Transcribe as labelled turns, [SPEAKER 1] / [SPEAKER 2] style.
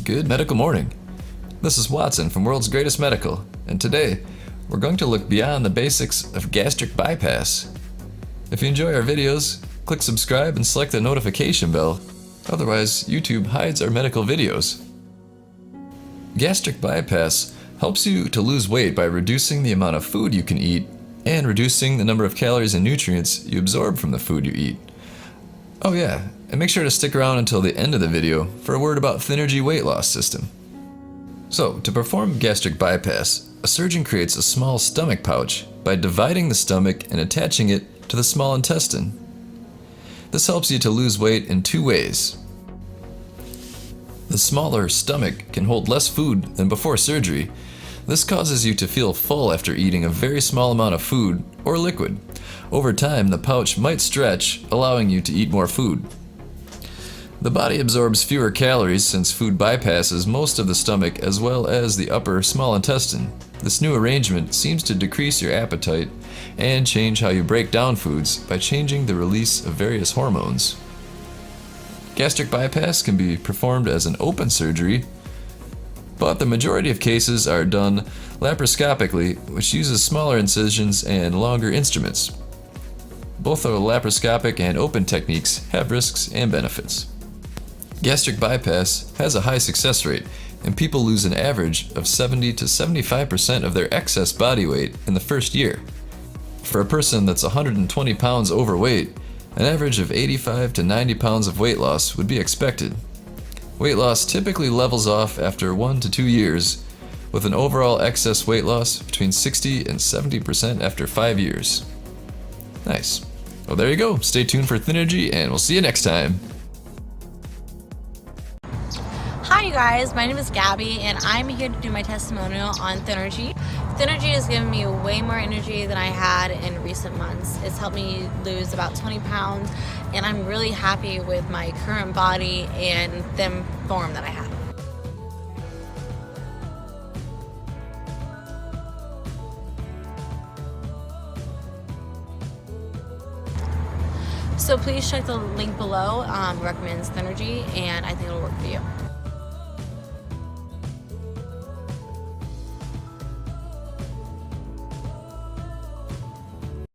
[SPEAKER 1] Good medical morning. This is Watson from World's Greatest Medical, and today we're going to look beyond the basics of gastric bypass. If you enjoy our videos, click subscribe and select the notification bell, otherwise YouTube hides our medical videos. Gastric bypass helps you to lose weight by reducing the amount of food you can eat and reducing the number of calories and nutrients you absorb from the food you eat. Oh yeah, and make sure to stick around until the end of the video for a word about Thynergy weight loss system. So, to perform gastric bypass, a surgeon creates a small stomach pouch by dividing the stomach and attaching it to the small intestine. This helps you to lose weight in two ways. The smaller stomach can hold less food than before surgery. This causes you to feel full after eating a very small amount of food or liquid. Over time, the pouch might stretch, allowing you to eat more food. The body absorbs fewer calories since food bypasses most of the stomach as well as the upper small intestine. This new arrangement seems to decrease your appetite and change how you break down foods by changing the release of various hormones. Gastric bypass can be performed as an open surgery, but the majority of cases are done laparoscopically, which uses smaller incisions and longer instruments. Both the laparoscopic and open techniques have risks and benefits. Gastric bypass has a high success rate, and people lose an average of 70 to 75% of their excess body weight in the first year. For a person that's 120 pounds overweight, an average of 85 to 90 pounds of weight loss would be expected. Weight loss typically levels off after 1 to 2 years, with an overall excess weight loss between 60 and 70% after 5 years. Nice. Well, there you go. Stay tuned for Thynergy, and we'll see you next time.
[SPEAKER 2] Hi you guys, my name is Gabby and I'm here to do my testimonial on Thynergy. Thynergy has given me way more energy than I had in recent months. It's helped me lose about 20 pounds and I'm really happy with my current body and the form that I have. So please check the link below, recommends Thynergy, and I think it'll work for you.